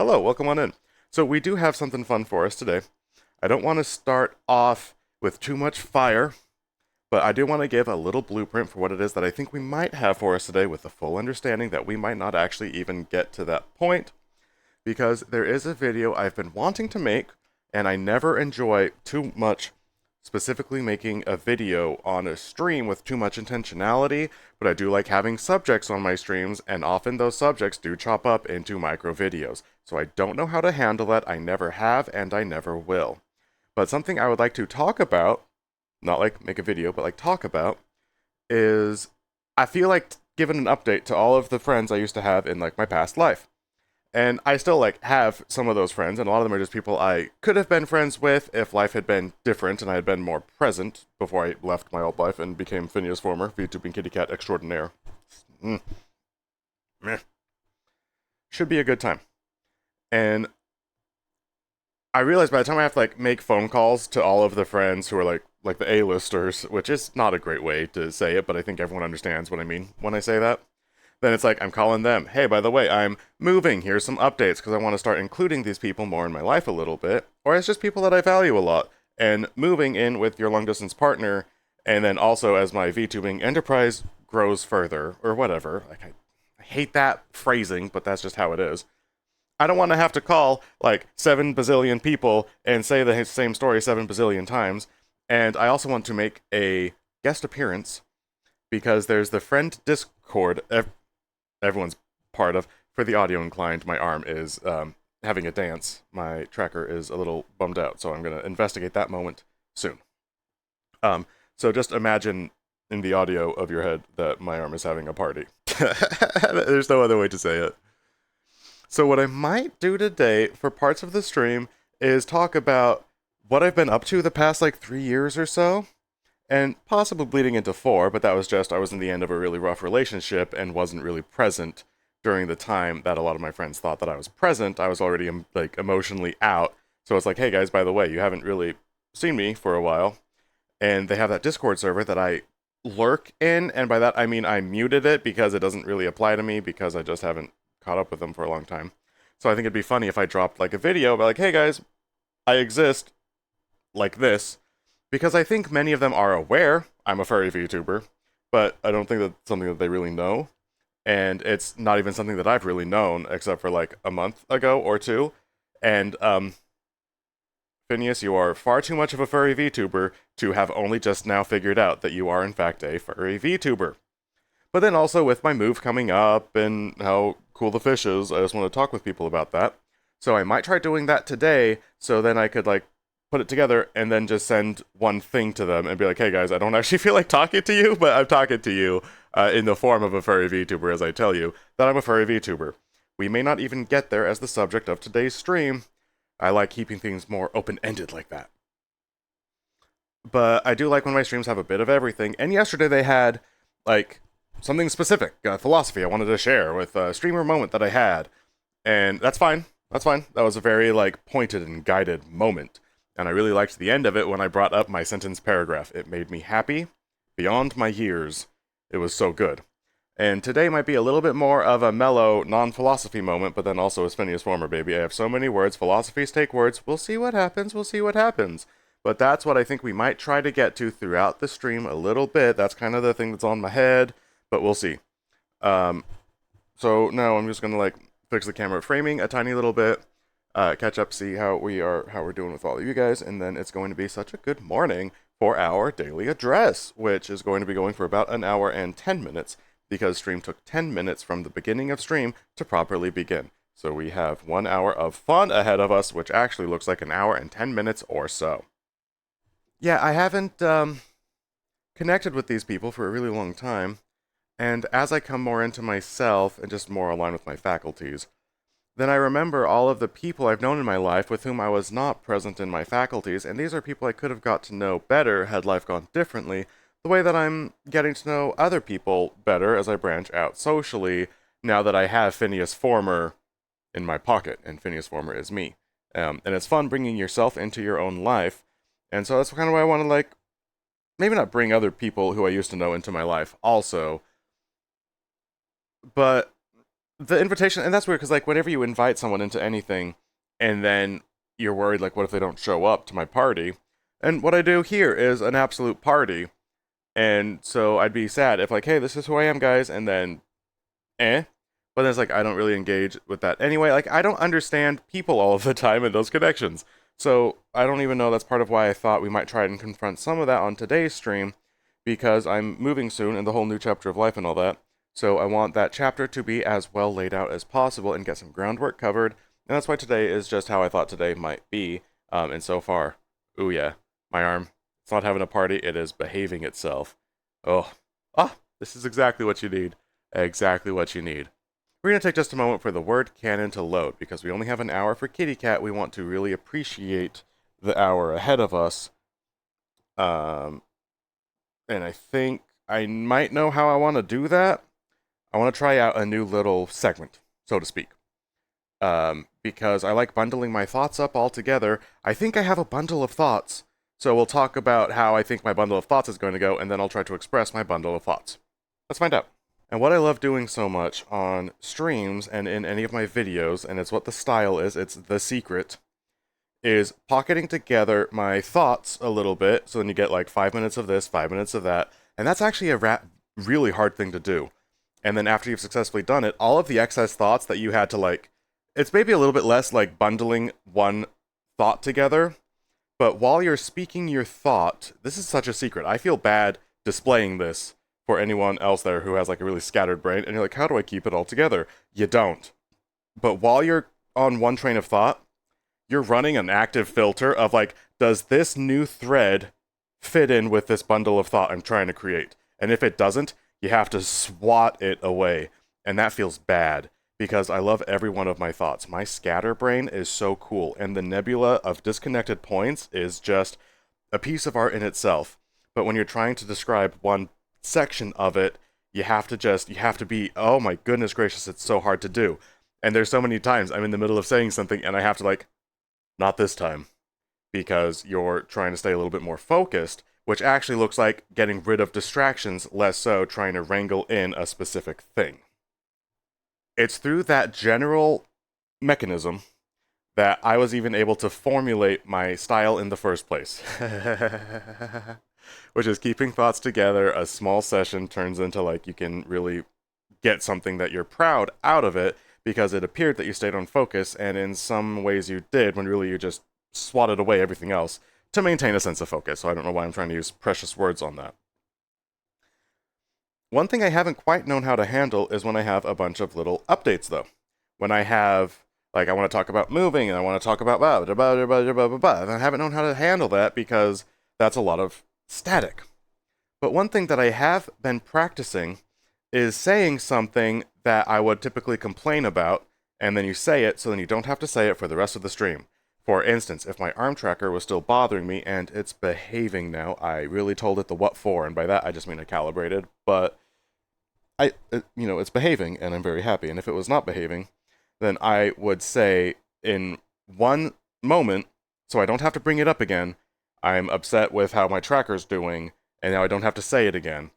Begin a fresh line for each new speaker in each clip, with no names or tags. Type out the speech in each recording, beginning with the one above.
Hello, welcome on in. So we do have something fun for us today. I don't want to start off with too much fire, but I do want to give a little blueprint for what it is that I think we might have for us today with the full understanding that we might not actually even get to that point because there is a video I've been wanting to make and I never enjoy too much specifically making a video on a stream with too much intentionality, but I do like having subjects on my streams, and often those subjects do chop up into micro videos. So I don't know how to handle that, I never have, and I never will. But something I would like to talk about, not like make a video, but like talk about, is I feel like giving an update to all of the friends I used to have in like my past life. And I still like have some of those friends, and a lot of them are just people I could have been friends with if life had been different and I had been more present before I left my old life and became Finneas former VTubing kitty cat extraordinaire. Mm, meh. Should be a good time. And I realized by the time I have to like make phone calls to all of the friends who are like the A-listers, which is not a great way to say it, but I think everyone understands what I mean when I say that. Then it's like I'm calling them. Hey, by the way, I'm moving. Here's some updates because I want to start including these people more in my life a little bit. Or it's just people that I value a lot. And moving in with your long distance partner, and then also as my VTubing enterprise grows further, or whatever. Like I hate that phrasing, but that's just how it is. I don't want to have to call like 7 bazillion people and say the same story 7 bazillion times. And I also want to make a guest appearance because there's the friend Discord everyone's part of. For the audio inclined, my arm is having a dance. My tracker is a little bummed out, so I'm going to investigate that moment soon. Um, so just imagine in the audio of your head that my arm is having a party. There's no other way to say it. So what I might do today for parts of the stream is talk about what I've been up to the past like 3 years or so, and possibly bleeding into 4, but that was just I was in the end of a really rough relationship and wasn't really present during the time that a lot of my friends thought that I was present. I was already like emotionally out. So it's like, hey guys, by the way, you haven't really seen me for a while. And they have that Discord server that I lurk in, and by that I mean I muted it because it doesn't really apply to me because I just haven't caught up with them for a long time. So I think it'd be funny if I dropped like a video about like, hey guys, I exist like this, because I think many of them are aware I'm a furry VTuber, but I don't think that's something that they really know. And it's not even something that I've really known except for like a month ago or two. And Finneas, you are far too much of a furry VTuber to have only just now figured out that you are in fact a furry VTuber. But then also with my move coming up and how cool the fish is, I just want to talk with people about that. So I might try doing that today, so then I could like put it together and then just send one thing to them and be like, hey guys, I don't actually feel like talking to you, but I'm talking to you in the form of a furry VTuber as I tell you that I'm a furry VTuber. We may not even get there as the subject of today's stream. I like keeping things more open-ended like that. But I do like when my streams have a bit of everything, and yesterday they had like something specific, philosophy I wanted to share with a streamer moment that I had, and that's fine. That's fine. That was a very like pointed and guided moment. And I really liked the end of it when I brought up my sentence paragraph. It made me happy beyond my years. It was so good. And today might be a little bit more of a mellow, non-philosophy moment, but then also as Phineas Former, baby. I have so many words. Philosophies take words. We'll see what happens. We'll see what happens. But that's what I think we might try to get to throughout the stream a little bit. That's kind of the thing that's on my head, but we'll see. Um, so now I'm just gonna like fix the camera framing a tiny little bit, catch up, see how we're doing with all of you guys, and then it's going to be such a good morning for our daily address, which is going to be going for about an hour and 10 minutes because stream took 10 minutes from the beginning of stream to properly begin. So we have 1 hour of fun ahead of us, which actually looks like an hour and 10 minutes or so. Yeah, I haven't connected with these people for a really long time, and as I come more into myself and just more aligned with my faculties, then I remember all of the people I've known in my life with whom I was not present in my faculties, and these are people I could have got to know better had life gone differently, the way that I'm getting to know other people better as I branch out socially, now that I have Phineas Former in my pocket, and Phineas Former is me. And it's fun bringing yourself into your own life, and so that's kind of why I want to, like, maybe not bring other people who I used to know into my life also, but the invitation, and that's weird because like whenever you invite someone into anything, and then you're worried like, what if they don't show up to my party? And what I do here is an absolute party, and so I'd be sad if like, hey, this is who I am, guys, and then, eh. But then it's like I don't really engage with that anyway. Like I don't understand people all of the time and those connections. So I don't even know that's part of why I thought we might try and confront some of that on today's stream, because I'm moving soon and the whole new chapter of life and all that. So I want that chapter to be as well laid out as possible and get some groundwork covered. And that's why today is just how I thought today might be. And so far, ooh yeah, my arm. It's not having a party, it is behaving itself. Oh, this is exactly what you need. Exactly what you need. We're going to take just a moment for the word canon to load, because we only have an hour for Kitty Cat. We want to really appreciate the hour ahead of us. And I think I might know how I want to do that. I want to try out a new little segment, so to speak. Because I like bundling my thoughts up all together. I think I have a bundle of thoughts, so we'll talk about how I think my bundle of thoughts is going to go, and then I'll try to express my bundle of thoughts. Let's find out. And what I love doing so much on streams and in any of my videos, and it's what the style is, it's the secret, is pocketing together my thoughts a little bit, so then you get like 5 minutes of this, 5 minutes of that, and that's actually a really hard thing to do. And then after you've successfully done it, all of the excess thoughts that you had to like, it's maybe a little bit less like bundling one thought together, but while you're speaking your thought, this is such a secret. I feel bad displaying this for anyone else there who has like a really scattered brain, and you're like, how do I keep it all together? You don't. But while you're on one train of thought, you're running an active filter of like, does this new thread fit in with this bundle of thought I'm trying to create? And if it doesn't, you have to swat it away. And that feels bad, because I love every one of my thoughts. My scatterbrain is so cool, and the nebula of disconnected points is just a piece of art in itself. But when you're trying to describe one section of it, you have to be, oh my goodness gracious, it's so hard to do. And there's so many times I'm in the middle of saying something and I have to like, not this time, because you're trying to stay a little bit more focused, which actually looks like getting rid of distractions, less so trying to wrangle in a specific thing. It's through that general mechanism that I was even able to formulate my style in the first place. Which is keeping thoughts together. A small session turns into like you can really get something that you're proud out of it, because it appeared that you stayed on focus, and in some ways you did, when really you just swatted away everything else to maintain a sense of focus. So I don't know why I'm trying to use precious words on that. One thing I haven't quite known how to handle is when I have a bunch of little updates, though. When I have, like, I want to talk about moving, and I want to talk about blah, blah, blah, blah, blah, blah, blah, and I haven't known how to handle that, because that's a lot of static. But one thing that I have been practicing is saying something that I would typically complain about, and then you say it, so then you don't have to say it for the rest of the stream. For instance, if my arm tracker was still bothering me, and it's behaving now, I really told it the what for, and by that I just mean I calibrated, but it's behaving, and I'm very happy. And if it was not behaving, then I would say in one moment, so I don't have to bring it up again, I'm upset with how my tracker's doing, and now I don't have to say it again.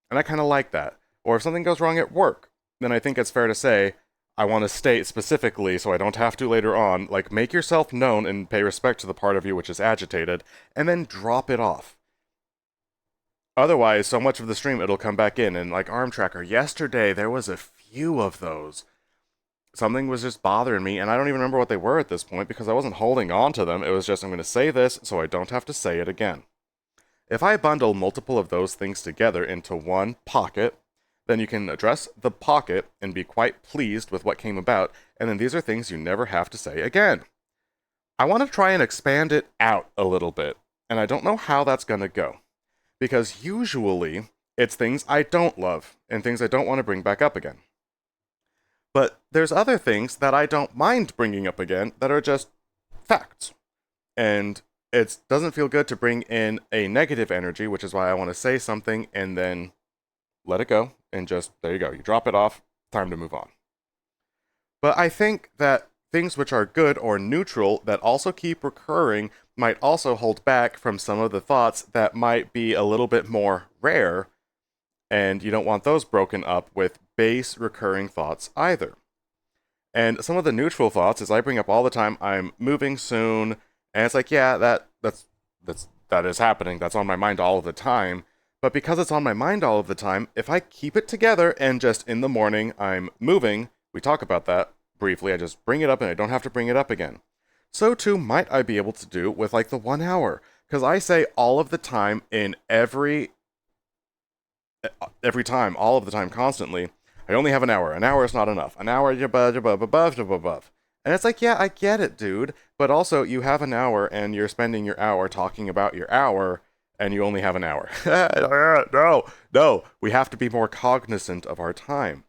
And I kind of like that. Or if something goes wrong at work, then I think it's fair to say, I want to state specifically so I don't have to later on, like, make yourself known and pay respect to the part of you which is agitated, and then drop it off. Otherwise, so much of the stream, it'll come back in, and like arm tracker, yesterday there was a few of those. Something was just bothering me, and I don't even remember what they were at this point, because I wasn't holding on to them. It was just, I'm going to say this so I don't have to say it again. If I bundle multiple of those things together into one pocket, then you can address the pocket and be quite pleased with what came about, and then these are things you never have to say again. I want to try and expand it out a little bit, and I don't know how that's going to go. Because usually, it's things I don't love, and things I don't want to bring back up again. But there's other things that I don't mind bringing up again that are just facts. And it doesn't feel good to bring in a negative energy, which is why I want to say something and then let it go, and just, there you go, you drop it off, time to move on. But I think that things which are good or neutral that also keep recurring might also hold back from some of the thoughts that might be a little bit more rare, and you don't want those broken up with base recurring thoughts either. And some of the neutral thoughts is I bring up all the time, I'm moving soon, and it's like, yeah, that is happening. That's on my mind all of the time. But because it's on my mind all of the time, if I keep it together and just in the morning I'm moving, we talk about that briefly, I just bring it up and I don't have to bring it up again. So too might I be able to do with like the 1 hour. Because I say all of the time in every time, all of the time, constantly, I only have an hour. An hour is not enough. An hour, above. And it's like, yeah, I get it, dude. But also, you have an hour and you're spending your hour talking about your hour, and you only have an hour. No. We have to be more cognizant of our time.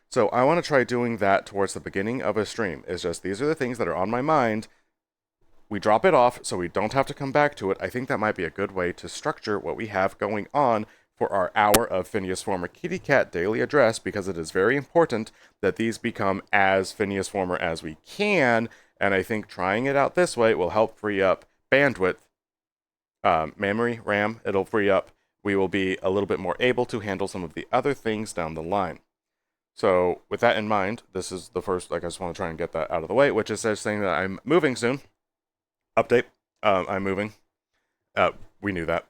So I want to try doing that towards the beginning of a stream. It's just, these are the things that are on my mind. We drop it off so we don't have to come back to it. I think that might be a good way to structure what we have going on for our hour of Finneas Former Kitty Cat Daily Address, because it is very important that these become as Finneas Former as we can, and I think trying it out this way will help free up bandwidth, memory, RAM, it'll free up. We will be a little bit more able to handle some of the other things down the line. So with that in mind, this is the first, like, I just want to try and get that out of the way, which is saying that I'm moving soon. Update, I'm moving. We knew that.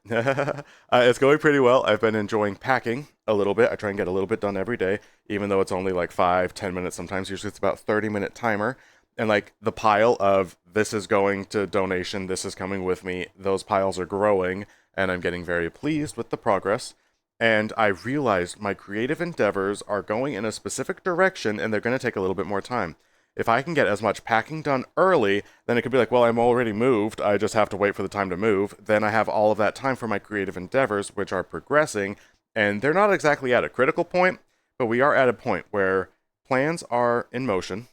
It's going pretty well. I've been enjoying packing a little bit. I try and get a little bit done every day, even though it's only like 5-10 minutes sometimes. Usually it's about 30-minute timer. And like the pile of this is going to donation, this is coming with me, those piles are growing, and I'm getting very pleased with the progress. And I realized my creative endeavors are going in a specific direction, and they're going to take a little bit more time. If I can get as much packing done early, then it could be like, well, I'm already moved, I just have to wait for the time to move. Then I have all of that time for my creative endeavors, which are progressing, and they're not exactly at a critical point, but we are at a point where plans are in motion,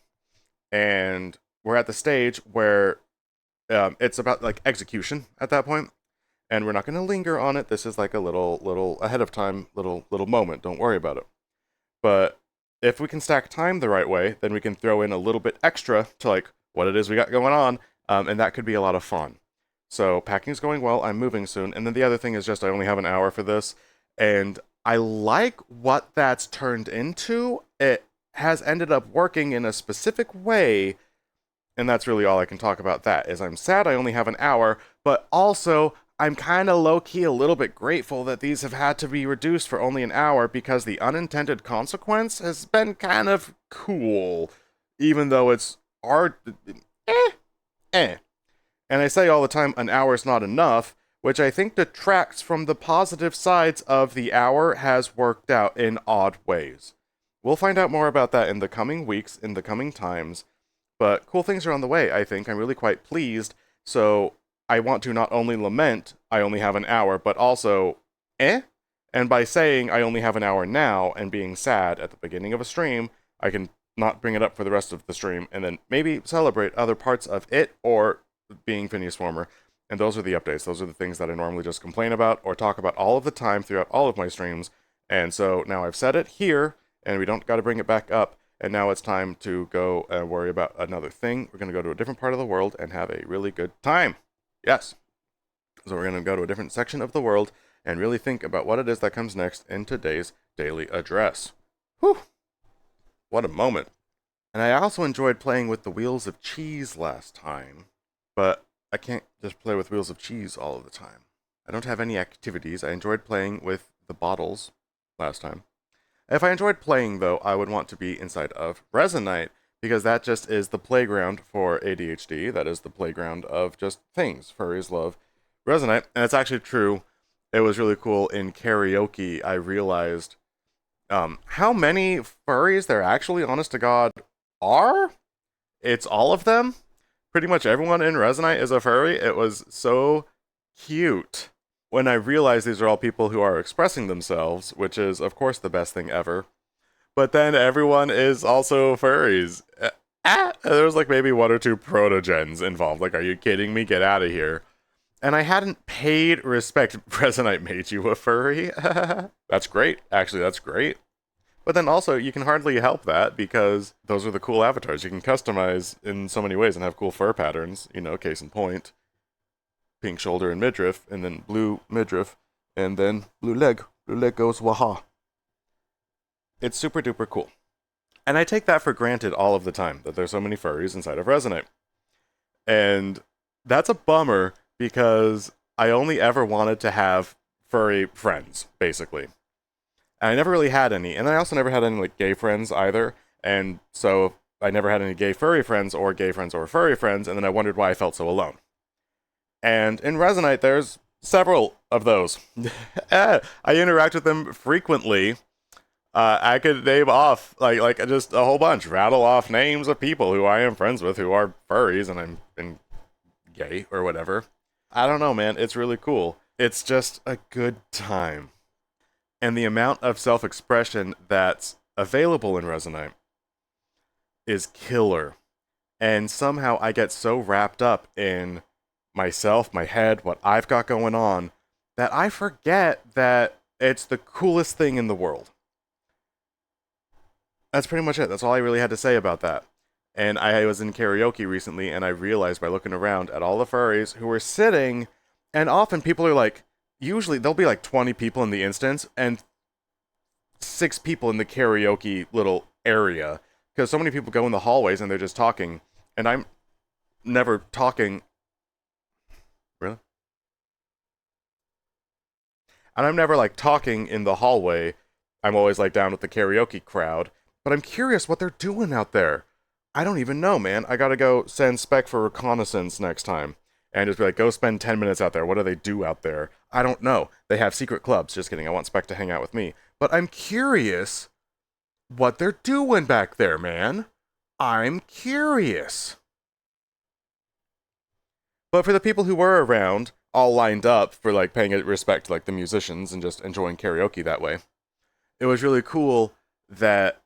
and we're at the stage where it's about like execution at that point, and we're not going to linger on it. This is like a little ahead of time, little moment. Don't worry about it. But if we can stack time the right way, then we can throw in a little bit extra to like what it is we got going on, and that could be a lot of fun. So packing's going well, I'm moving soon, and then the other thing is just I only have an hour for this, and I like what that's turned into. It has ended up working in a specific way, and that's really all I can talk about that, is I'm sad I only have an hour, but also I'm kind of low-key a little bit grateful that these have had to be reduced for only an hour, because the unintended consequence has been kind of cool, even though it's hard. And I say all the time, an hour is not enough, which I think detracts from the positive sides of the hour has worked out in odd ways. We'll find out more about that in the coming weeks, in the coming times, but cool things are on the way, I think. I'm really quite pleased, so I want to not only lament I only have an hour, but also, And by saying I only have an hour now and being sad at the beginning of a stream, I can not bring it up for the rest of the stream and then maybe celebrate other parts of it or being Finneas Former. And those are the updates. Those are the things that I normally just complain about or talk about all of the time throughout all of my streams. And so now I've said it here, and we don't got to bring it back up. And now it's time to go and worry about another thing. We're going to go to a different part of the world and have a really good time. Yes. So we're going to go to a different section of the world and really think about what it is that comes next in today's daily address. Whew. What a moment. And I also enjoyed playing with the wheels of cheese last time, but I can't just play with wheels of cheese all of the time. I don't have any activities. I enjoyed playing with the bottles last time. If I enjoyed playing, though, I would want to be inside of Resonite, because that just is the playground for ADHD. That is the playground of just things. Furries love Resonite, and it's actually true. It was really cool in karaoke. I realized how many furries there actually, honest to God, are. It's all of them. Pretty much everyone in Resonite is a furry. It was so cute when I realized these are all people who are expressing themselves, which is, of course, the best thing ever. But then everyone is also furries. There was like maybe 1 or 2 protogens involved. Like, are you kidding me? Get out of here. And I hadn't paid respect. Resonite made you a furry. That's great. Actually, that's great. But then also, you can hardly help that, because those are the cool avatars you can customize in so many ways and have cool fur patterns. You know, case in point. Pink shoulder and midriff, and then blue midriff, and then blue leg. Blue leg goes waha. It's super duper cool. And I take that for granted all of the time, that there's so many furries inside of Resonite. And that's a bummer because I only ever wanted to have furry friends, basically. And I never really had any. And I also never had any like gay friends either. And so I never had any gay furry friends or furry friends, and then I wondered why I felt so alone. And in Resonite, there's several of those. I interact with them frequently. I could name off like just a whole bunch, rattle off names of people who I am friends with who are furries and gay or whatever. I don't know, man. It's really cool. It's just a good time. And the amount of self-expression that's available in Resonite is killer. And somehow I get so wrapped up in myself, my head, what I've got going on, that I forget that it's the coolest thing in the world. That's pretty much it. That's all I really had to say about that. And I was in karaoke recently, and I realized by looking around at all the furries who were sitting, and often people are like, usually there'll be like 20 people in the instance, and 6 people in the karaoke little area. Because so many people go in the hallways and they're just talking, and I'm never talking. Really? And I'm never like talking in the hallway. I'm always like down with the karaoke crowd. But I'm curious what they're doing out there. I don't even know, man. I gotta go send Spec for reconnaissance next time. And just be like, go spend 10 minutes out there. What do they do out there? I don't know. They have secret clubs. Just kidding. I want Spec to hang out with me. But I'm curious what they're doing back there, man. I'm curious. But for the people who were around, all lined up for like paying respect to like the musicians and just enjoying karaoke that way, it was really cool that,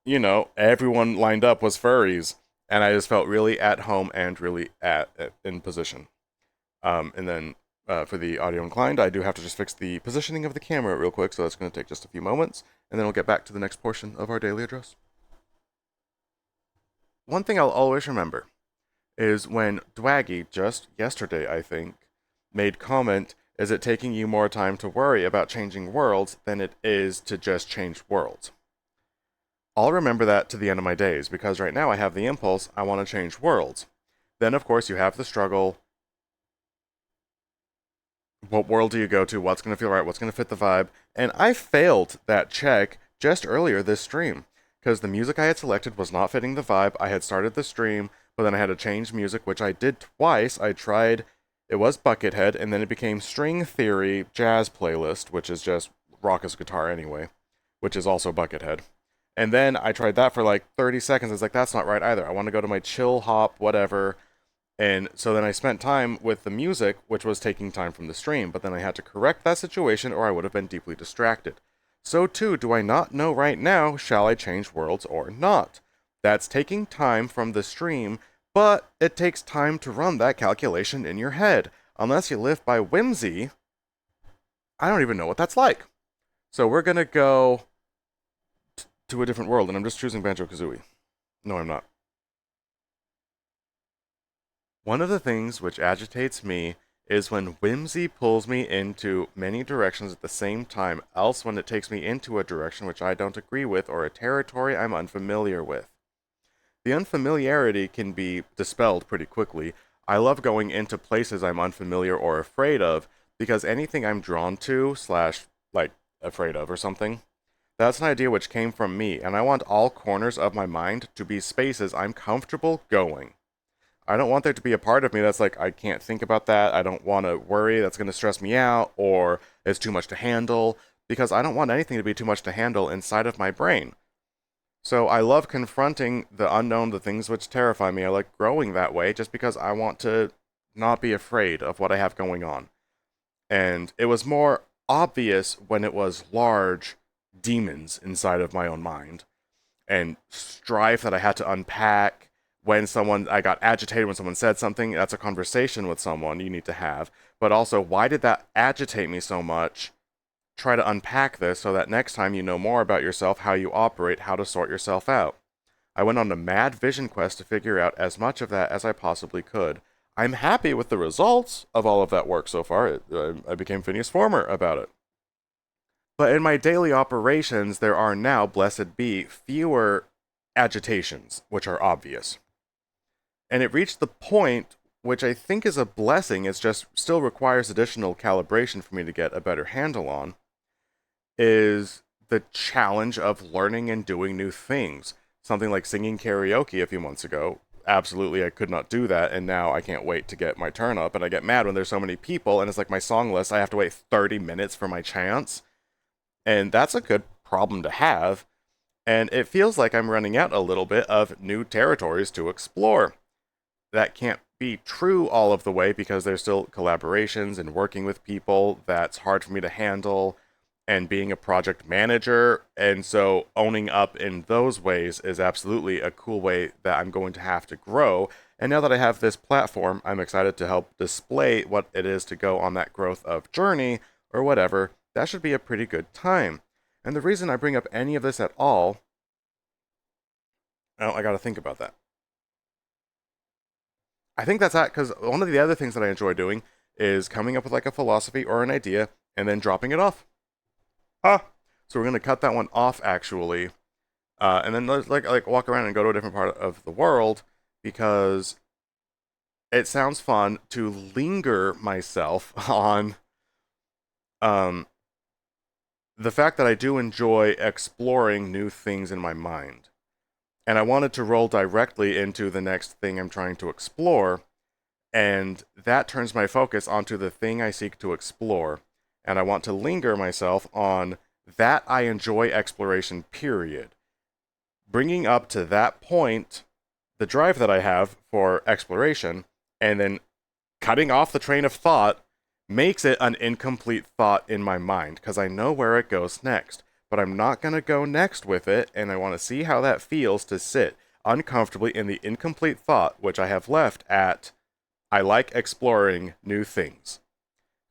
you know, everyone lined up was furries, and I just felt really at home and really in position. And then for the audio inclined, I do have to just fix the positioning of the camera real quick, so that's going to take just a few moments, and then we'll get back to the next portion of our daily address. One thing I'll always remember is when Dwaggy, just yesterday I think, made comment, is it taking you more time to worry about changing worlds than it is to just change worlds? I'll remember that to the end of my days, because right now I have the impulse, I want to change worlds. Then, of course, you have the struggle. What world do you go to? What's going to feel right? What's going to fit the vibe? And I failed that check just earlier this stream, because the music I had selected was not fitting the vibe. I had started the stream, but then I had to change music, which I did twice. I tried, it was Buckethead, and then it became String Theory Jazz Playlist, which is just raucous guitar anyway, which is also Buckethead. And then I tried that for like 30 seconds. I was like, that's not right either. I want to go to my chill hop, whatever. And so then I spent time with the music, which was taking time from the stream. But then I had to correct that situation, or I would have been deeply distracted. So too, do I not know right now, shall I change worlds or not? That's taking time from the stream, but it takes time to run that calculation in your head. Unless you live by Whimsy, I don't even know what that's like. So we're going to go to a different world, and I'm just choosing Banjo-Kazooie. No, I'm not. One of the things which agitates me is when Whimsy pulls me into many directions at the same time, else when it takes me into a direction which I don't agree with or a territory I'm unfamiliar with. The unfamiliarity can be dispelled pretty quickly. I love going into places I'm unfamiliar or afraid of, because anything I'm drawn to / like afraid of or something, that's an idea which came from me, and I want all corners of my mind to be spaces I'm comfortable going. I don't want there to be a part of me that's like, I can't think about that, I don't want to worry, that's going to stress me out, or it's too much to handle, because I don't want anything to be too much to handle inside of my brain. So I love confronting the unknown, the things which terrify me. I like growing that way, just because I want to not be afraid of what I have going on. And it was more obvious when it was large demons inside of my own mind, and strife that I had to unpack. When I got agitated when someone said something, that's a conversation with someone you need to have. But also, why did that agitate me so much? Try to unpack this so that next time you know more about yourself, how you operate, how to sort yourself out. I went on a mad vision quest to figure out as much of that as I possibly could. I'm happy with the results of all of that work so far. I became Finneas Former about it. But in my daily operations, there are now, blessed be, fewer agitations, which are obvious. And it reached the point, which I think is a blessing, it just still requires additional calibration for me to get a better handle on, is the challenge of learning and doing new things. Something like singing karaoke a few months ago. Absolutely, I could not do that, and now I can't wait to get my turn up. And I get mad when there's so many people, and it's like my song list, I have to wait 30 minutes for my chance. And that's a good problem to have. And it feels like I'm running out a little bit of new territories to explore. That can't be true all of the way because there's still collaborations and working with people that's hard for me to handle and being a project manager. And so owning up in those ways is absolutely a cool way that I'm going to have to grow. And now that I have this platform, I'm excited to help display what it is to go on that growth of journey or whatever. That should be a pretty good time. And the reason I bring up any of this at all, oh, I got to think about that. I think that's that because one of the other things that I enjoy doing is coming up with like a philosophy or an idea and then dropping it off. Ah, so we're gonna cut that one off actually, and then let's like walk around and go to a different part of the world because it sounds fun to linger myself on um the fact that I do enjoy exploring new things in my mind. And I wanted to roll directly into the next thing I'm trying to explore, and that turns my focus onto the thing I seek to explore. And I want to linger myself on that I enjoy exploration, period. Bringing up to that point the drive that I have for exploration, and then cutting off the train of thought makes it an incomplete thought in my mind because I know where it goes next. But I'm not going to go next with it, and I want to see how that feels to sit uncomfortably in the incomplete thought, which I have left at I like exploring new things.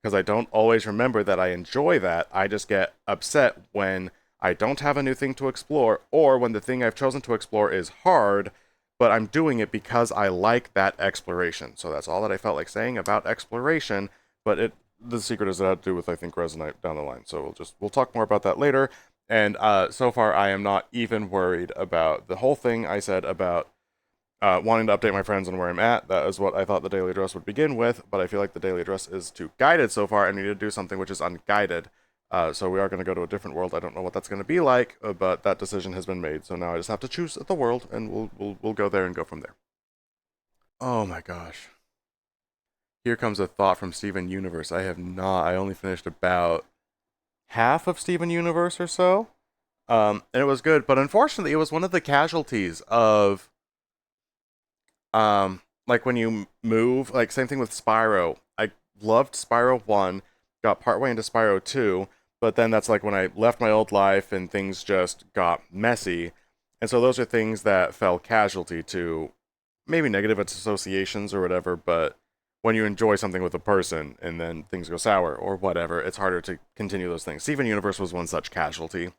Because I don't always remember that I enjoy that. I just get upset when I don't have a new thing to explore, or when the thing I've chosen to explore is hard, but I'm doing it because I like that exploration. So that's all that I felt like saying about exploration, but the secret is that it had to do with, I think, Resonite down the line. So we'll talk more about that later. And so far, I am not even worried about the whole thing I said about wanting to update my friends on where I'm at. That is what I thought the daily address would begin with, but I feel like the daily address is too guided so far, and we need to do something which is unguided. So we are going to go to a different world. I don't know what that's going to be like, but that decision has been made. So now I just have to choose the world, and we'll go there and go from there. Oh my gosh. Here comes a thought from Steven Universe. I have not. I only finished about half of Steven Universe or so. And it was good, but unfortunately, it was one of the casualties of like when you move, like same thing with Spyro. I loved Spyro 1, got partway into Spyro 2, but then that's like when I left my old life and things just got messy. And so those are things that fell casualty to maybe negative associations or whatever, but when you enjoy something with a person and then things go sour or whatever, it's harder to continue those things. Steven Universe was one such casualty.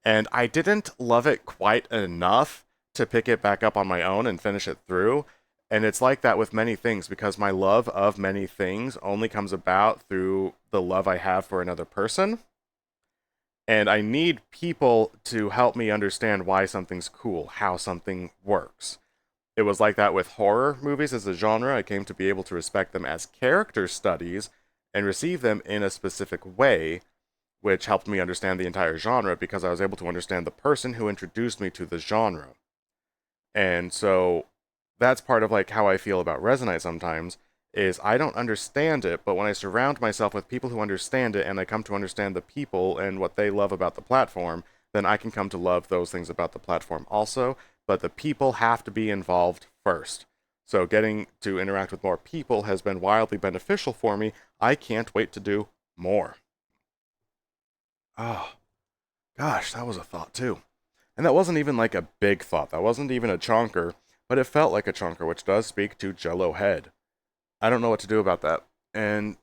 And I didn't love it quite enough to pick it back up on my own and finish it through. And it's like that with many things because my love of many things only comes about through the love I have for another person. And I need people to help me understand why something's cool, how something works. It was like that with horror movies as a genre. I came to be able to respect them as character studies and receive them in a specific way, which helped me understand the entire genre because I was able to understand the person who introduced me to the genre. And so that's part of like how I feel about Resonite sometimes is I don't understand it, but when I surround myself with people who understand it and I come to understand the people and what they love about the platform, then I can come to love those things about the platform also, but the people have to be involved first. So getting to interact with more people has been wildly beneficial for me. I can't wait to do more. Oh, gosh, that was a thought too. And that wasn't even like a big thought. That wasn't even a chonker, but it felt like a chonker, which does speak to Jello Head. I don't know what to do about that. And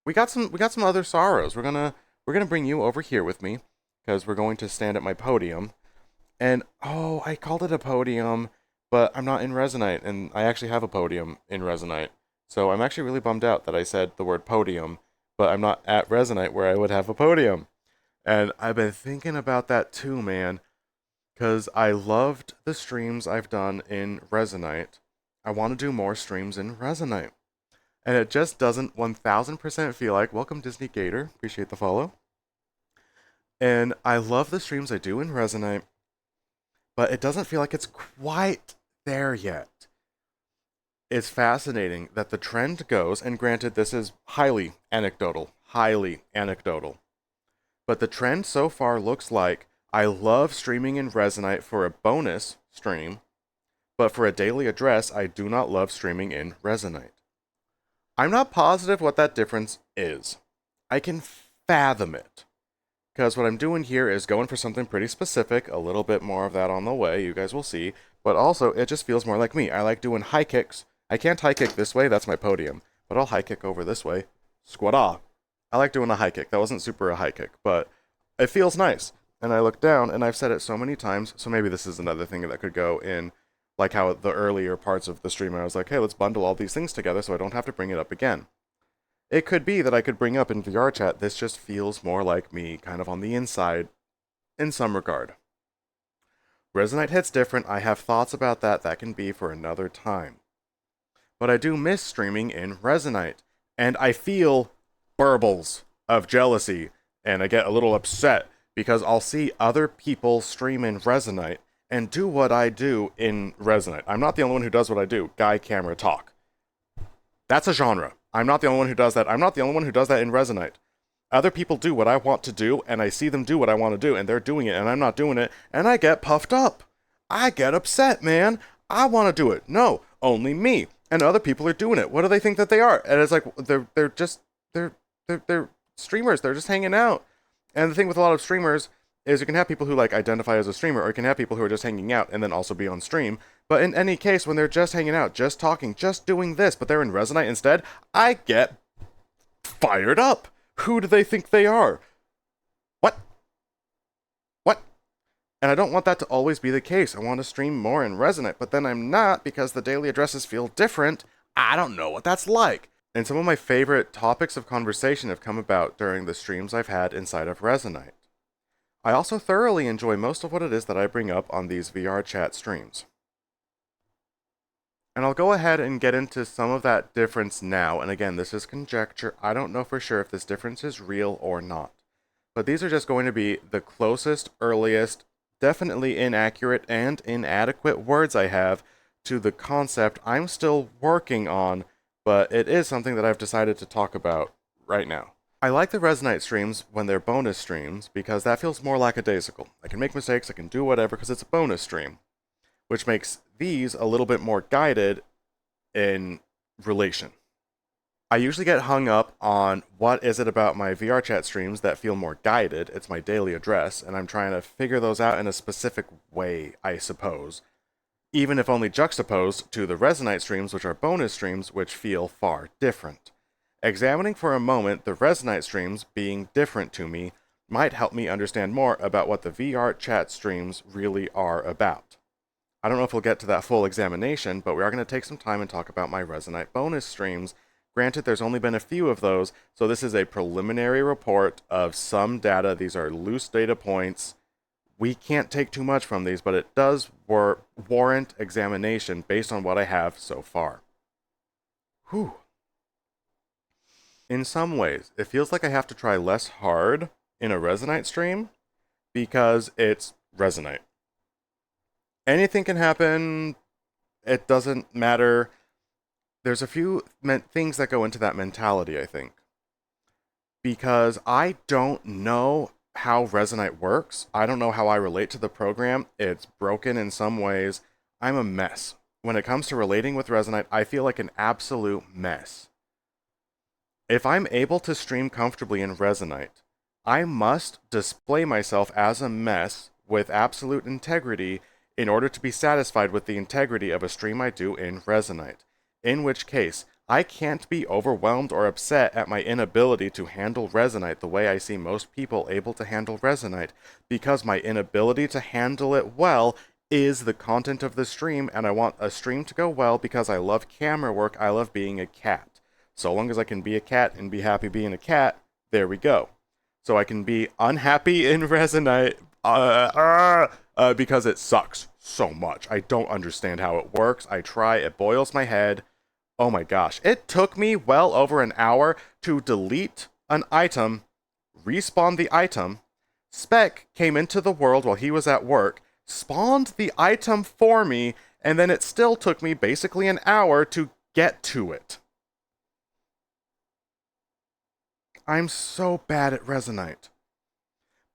we got some other sorrows. We're gonna bring you over here with me because we're going to stand at my podium. And oh, I called it a podium, but I'm not in Resonite, and I actually have a podium in Resonite. So I'm actually really bummed out that I said the word podium, but I'm not at Resonite where I would have a podium. And I've been thinking about that too, man. because I loved the streams I've done in Resonite. I want to do more streams in Resonite. And it just doesn't 1000% feel like, welcome Disney Gator, appreciate the follow. And I love the streams I do in Resonite, but it doesn't feel like it's quite there yet. It's fascinating that the trend goes, and granted, this is highly anecdotal, but the trend so far looks like I love streaming in Resonite for a bonus stream, but for a daily address, I do not love streaming in Resonite. I'm not positive what that difference is. I can fathom it, because what I'm doing here is going for something pretty specific, a little bit more of that on the way, you guys will see, but also it just feels more like me. I like doing high kicks. I can't high kick this way, that's my podium, but I'll high kick over this way. Squat-ah. I like doing a high kick. That wasn't super a high kick, but it feels nice. And I look down, and I've said it so many times, so maybe this is another thing that could go in, like how the earlier parts of the stream I was like, hey, let's bundle all these things together so I don't have to bring it up again. It could be that I could bring up in VR chat, this just feels more like me, kind of on the inside, in some regard. Resonite hits different. I have thoughts about that. That can be for another time. But I do miss streaming in Resonite, and I feel burbles of jealousy, and I get a little upset because I'll see other people stream in Resonite and do what I do in Resonite. I'm not the only one who does what I do. Guy, camera, talk. That's a genre. I'm not the only one who does that. I'm not the only one who does that in Resonite. Other people do what I want to do, and I see them do what I want to do, and they're doing it, and I'm not doing it, and I get puffed up. I get upset, man. I want to do it. No, only me. And other people are doing it. What do they think that they are? And it's like, they're streamers. They're just hanging out. And the thing with a lot of streamers is you can have people who like identify as a streamer, or you can have people who are just hanging out and then also be on stream. But in any case, when they're just hanging out, just talking, just doing this, but they're in Resonite instead, I get fired up. Who do they think they are? What? And I don't want that to always be the case. I want to stream more in Resonite, but then I'm not because the daily addresses feel different. I don't know what that's like. And some of my favorite topics of conversation have come about during the streams I've had inside of Resonite. I also thoroughly enjoy most of what it is that I bring up on these VR chat streams. And I'll go ahead and get into some of that difference now. And again, this is conjecture. I don't know for sure if this difference is real or not. But these are just going to be the closest, earliest, definitely inaccurate and inadequate words I have to the concept I'm still working on, but it is something that I've decided to talk about right now. I like the Resonite streams when they're bonus streams because that feels more lackadaisical. I can make mistakes, I can do whatever because it's a bonus stream, which makes these a little bit more guided in relation. I usually get hung up on what is it about my VR chat streams that feel more guided. It's my daily address, and I'm trying to figure those out in a specific way, I suppose. Even if only juxtaposed to the Resonite streams, which are bonus streams, which feel far different. Examining for a moment the Resonite streams being different to me might help me understand more about what the VR chat streams really are about. I don't know if we'll get to that full examination, but we are going to take some time and talk about my Resonite bonus streams. Granted, there's only been a few of those, so this is a preliminary report of some data. These are loose data points. We can't take too much from these, but it does warrant examination based on what I have so far. Whew. In some ways, it feels like I have to try less hard in a Resonite stream because it's Resonite. Anything can happen. It doesn't matter. There's a few things that go into that mentality, I think. Because I don't know how Resonite works. I don't know how I relate to the program. It's broken in some ways. I'm a mess. When it comes to relating with Resonite, I feel like an absolute mess. If I'm able to stream comfortably in Resonite, I must display myself as a mess with absolute integrity in order to be satisfied with the integrity of a stream I do in Resonite. In which case, I can't be overwhelmed or upset at my inability to handle Resonite the way I see most people able to handle Resonite, because my inability to handle it well is the content of the stream, and I want a stream to go well because I love camera work, I love being a cat. So long as I can be a cat and be happy being a cat, there we go. So I can be unhappy in Resonite because it sucks so much. I don't understand how it works. I try, it boils my head. Oh my gosh. It took me well over an hour to delete an item, respawn the item. Spec came into the world while he was at work, spawned the item for me, and then it still took me basically an hour to get to it. I'm so bad at Resonite.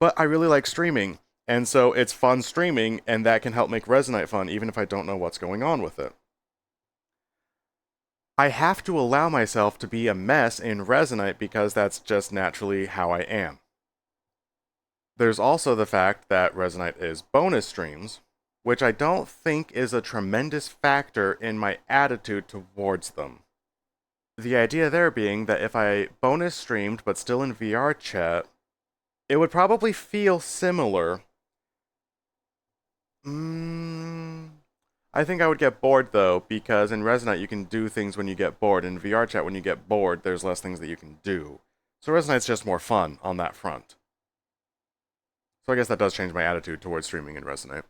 But I really like streaming, and so it's fun streaming, and that can help make Resonite fun, even if I don't know what's going on with it. I have to allow myself to be a mess in Resonite because that's just naturally how I am. There's also the fact that Resonite is bonus streams, which I don't think is a tremendous factor in my attitude towards them. The idea there being that if I bonus streamed but still in VR chat, it would probably feel similar. I think I would get bored though, because in Resonite you can do things when you get bored. In VR chat, when you get bored, there's less things that you can do. So Resonite's just more fun on that front. So I guess that does change my attitude towards streaming in Resonite.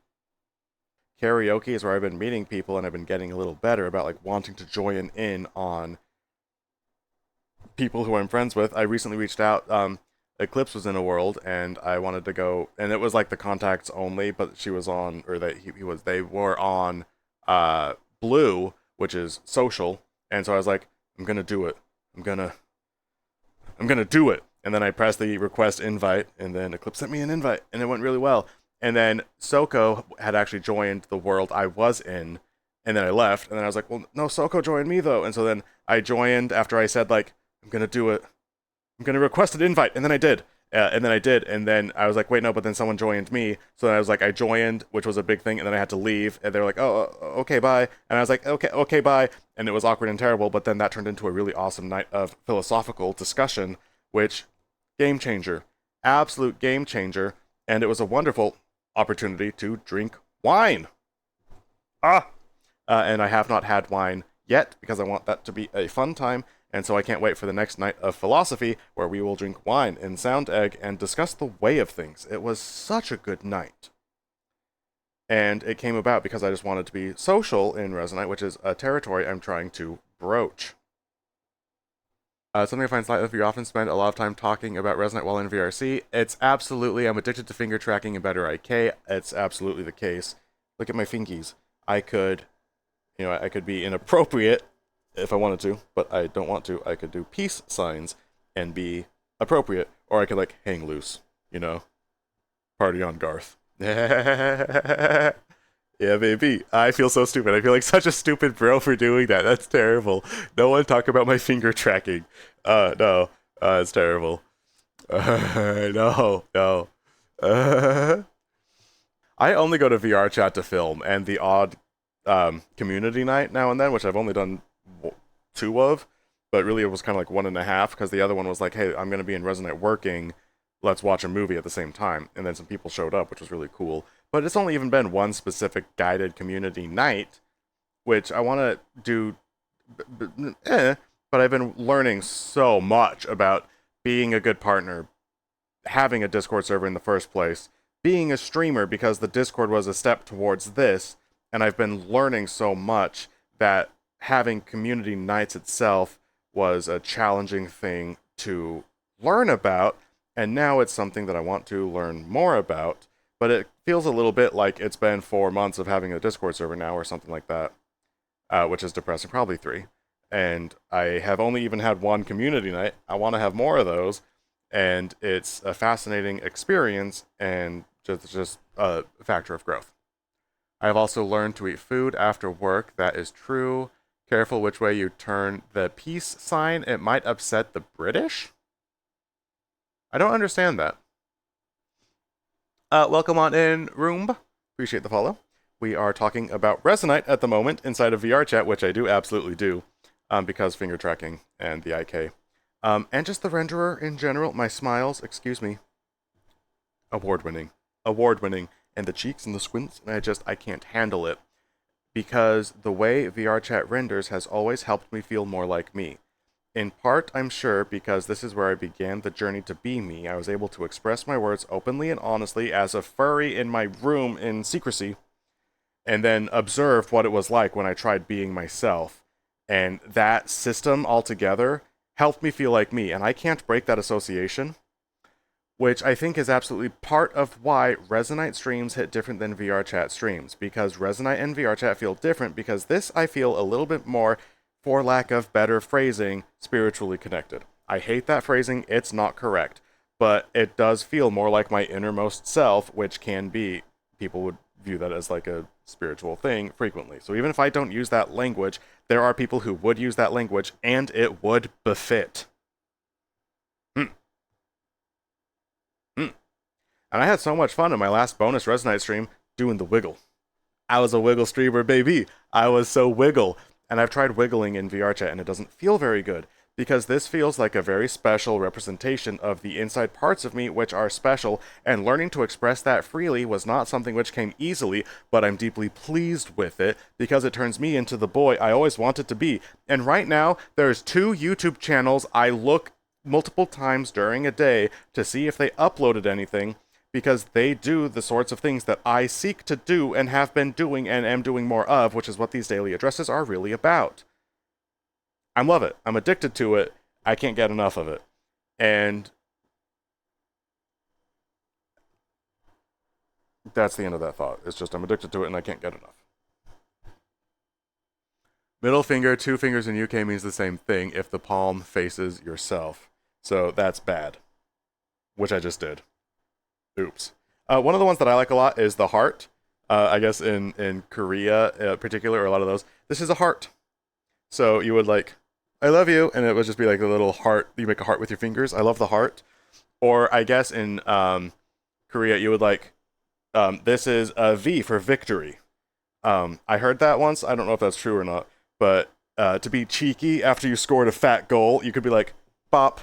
Karaoke is where I've been meeting people, and I've been getting a little better about like wanting to join in on people who I'm friends with. I recently reached out. Eclipse was in a world, and I wanted to go, and it was like the contacts only, but she was on, or they were on Blue, which is social, and so I was like, I'm gonna do it. I'm gonna do it. And then I pressed the request invite, and then Eclipse sent me an invite, and it went really well. And then Soko had actually joined the world I was in, and then I left, and then I was like, well, no, Soko joined me though, and so then I joined after I said like, I'm gonna do it. I'm gonna request an invite, and then I did. And then I was like, wait, no, but then someone joined me. So then I was like, I joined, which was a big thing, and then I had to leave, and they were like, oh, okay, bye. And I was like, okay, bye. And it was awkward and terrible, but then that turned into a really awesome night of philosophical discussion, which, game changer. Absolute game changer. And it was a wonderful opportunity to drink wine. And I have not had wine yet, because I want that to be a fun time. And so I can't wait for the next night of philosophy, where we will drink wine in Sound Egg and discuss the way of things. It was such a good night. And it came about because I just wanted to be social in Resonite, which is a territory I'm trying to broach. Something I find slightly, if you often spend a lot of time talking about Resonite while in VRC, it's absolutely, I'm addicted to finger tracking and better IK. It's absolutely the case. Look at my fingies. I could be inappropriate if I wanted to, but I don't want to. I could do peace signs and be appropriate, or I could like hang loose, party on Garth. Yeah, baby. I feel so stupid. I feel like such a stupid bro for doing that. That's terrible. No one talk about my finger tracking. No. It's terrible. No. I only go to VR chat to film, and the odd community night now and then, which I've only done 2 of, but really it was kind of like 1.5, because the other one was like, hey, I'm going to be in Resonite working, let's watch a movie at the same time. And then some people showed up, which was really cool. But it's only even been one specific guided community night, which I want to do, but I've been learning so much about being a good partner, having a Discord server in the first place, being a streamer, because the Discord was a step towards this, and I've been learning so much that having community nights itself was a challenging thing to learn about, and now it's something that I want to learn more about, but it feels a little bit like it's been 4 months of having a Discord server now, or something like that, which is depressing, probably 3, and I have only even had 1 community night. I want to have more of those, and it's a fascinating experience, and just a factor of growth. I have also learned to eat food after work. That is true. Careful which way you turn the peace sign. It might upset the British? I don't understand that. Welcome on in, Roomba. Appreciate the follow. We are talking about Resonite at the moment inside of VR chat, which I do absolutely do, because finger tracking and the IK. And just the renderer in general. My smiles, excuse me. Award-winning. And the cheeks and the squints, and I can't handle it. Because the way VR chat renders has always helped me feel more like me. In part, I'm sure, because this is where I began the journey to be me. I was able to express my words openly and honestly as a furry in my room in secrecy, and then observe what it was like when I tried being myself. And that system altogether helped me feel like me, and I can't break that association, which I think is absolutely part of why Resonite streams hit different than VR chat streams, because Resonite and VR chat feel different, because this I feel a little bit more, for lack of better phrasing, spiritually connected. I hate that phrasing, it's not correct, but it does feel more like my innermost self, which can be, people would view that as like a spiritual thing frequently. So even if I don't use that language, there are people who would use that language, and it would befit. Hmm. Hmm. And I had so much fun in my last bonus Resonite stream doing the wiggle. I was a wiggle streamer, baby. I was so wiggle. And I've tried wiggling in VR chat, and it doesn't feel very good, because this feels like a very special representation of the inside parts of me which are special, and learning to express that freely was not something which came easily, but I'm deeply pleased with it, because it turns me into the boy I always wanted to be. And right now, there's 2 YouTube channels I look multiple times during a day to see if they uploaded anything, because they do the sorts of things that I seek to do and have been doing and am doing more of, which is what these daily addresses are really about. I love it. I'm addicted to it. I can't get enough of it. And that's the end of that thought. It's just I'm addicted to it and I can't get enough. Middle finger, 2 fingers in UK means the same thing if the palm faces yourself. So that's bad, which I just did. Oops. One of the ones that I like a lot is the heart. I guess in Korea, particular, or a lot of those, this is a heart. So you would like, I love you, and it would just be like a little heart. You make a heart with your fingers. I love the heart. Or I guess in Korea, you would like, this is a V for victory. I heard that once. I don't know if that's true or not, but to be cheeky after you scored a fat goal, you could be like, bop,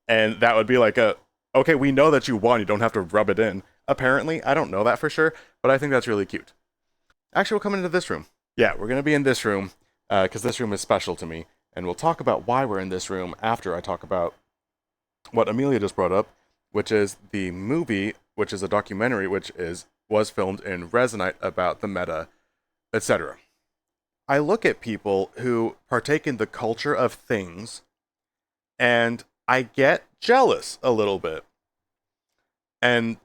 and that would be like a, okay, we know that you won. You don't have to rub it in. Apparently, I don't know that for sure, but I think that's really cute. Actually, we'll come into this room. Yeah, we're going to be in this room, because this room is special to me, and we'll talk about why we're in this room after I talk about what Amelia just brought up, which is the movie, which is a documentary, which was filmed in Resonite about the meta, etc. I look at people who partake in the culture of things, and I get jealous a little bit. And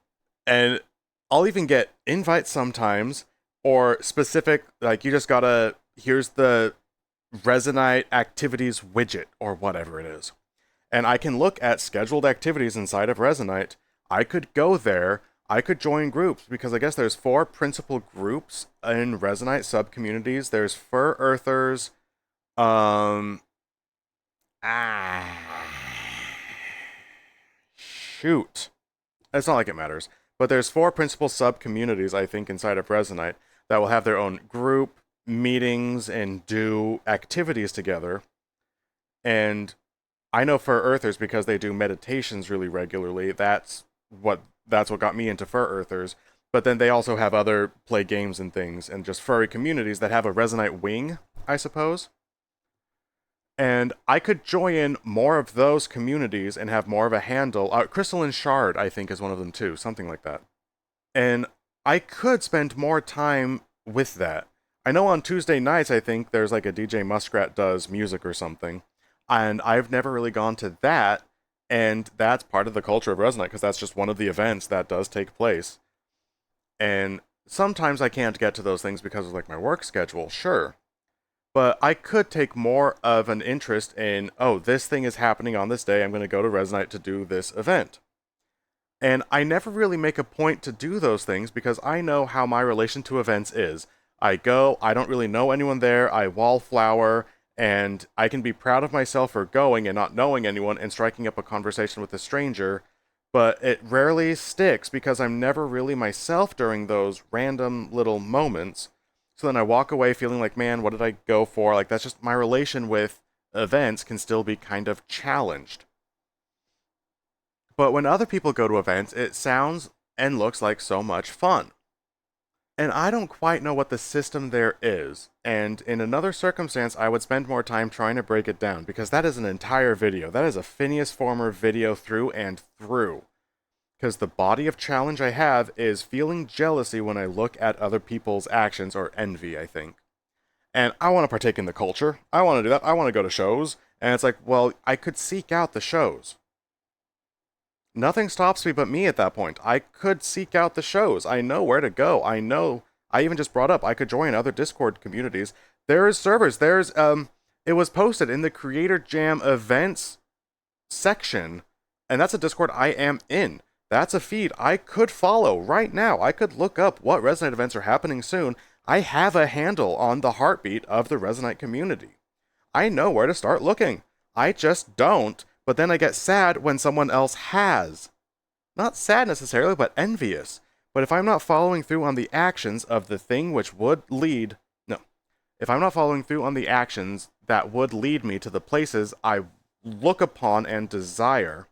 and I'll even get invites sometimes, or specific, like, you just gotta, here's the Resonite activities widget or whatever it is. And I can look at scheduled activities inside of Resonite. I could go there. I could join groups, because I guess there's 4 principal groups in Resonite sub-communities. There's Fur Earthers, um ah shoot. It's not like it matters. But there's 4 principal sub-communities, I think, inside of Resonite that will have their own group meetings and do activities together. And I know Fur Earthers because they do meditations really regularly. That's what got me into Fur Earthers. But then they also have other play games and things, and just furry communities that have a Resonite wing, I suppose. And I could join more of those communities and have more of a handle. Crystal and Shard, I think, is one of them too, something like that. And I could spend more time with that. I know on Tuesday nights, I think there's like a DJ Muskrat does music or something, and I've never really gone to that. And that's part of the culture of Resonate, because that's just one of the events that does take place. And sometimes I can't get to those things because of like my work schedule, sure. But I could take more of an interest in, oh, this thing is happening on this day. I'm going to go to Resonite to do this event. And I never really make a point to do those things, because I know how my relation to events is. I go, I don't really know anyone there, I wallflower, and I can be proud of myself for going and not knowing anyone and striking up a conversation with a stranger, but it rarely sticks because I'm never really myself during those random little moments. So then I walk away feeling like, man, what did I go for? Like, that's just my relation with events can still be kind of challenged. But when other people go to events, it sounds and looks like so much fun. And I don't quite know what the system there is. And in another circumstance, I would spend more time trying to break it down, because that is an entire video. That is a Finneas Former video through and through. Because the body of challenge I have is feeling jealousy when I look at other people's actions, or envy, I think. And I want to partake in the culture. I want to do that. I want to go to shows. And it's like, well, I could seek out the shows. Nothing stops me but me at that point. I could seek out the shows. I know where to go. I know. I even just brought up I could join other Discord communities. There's servers. It was posted in the Creator Jam events section, and that's a Discord I am in. That's a feed I could follow right now. I could look up what Resonite events are happening soon. I have a handle on the heartbeat of the Resonite community. I know where to start looking. I just don't, but then I get sad when someone else has. Not sad necessarily, but envious. But if I'm not following through on the actions of the thing which would lead... No. If I'm not following through on the actions that would lead me to the places I look upon and desire,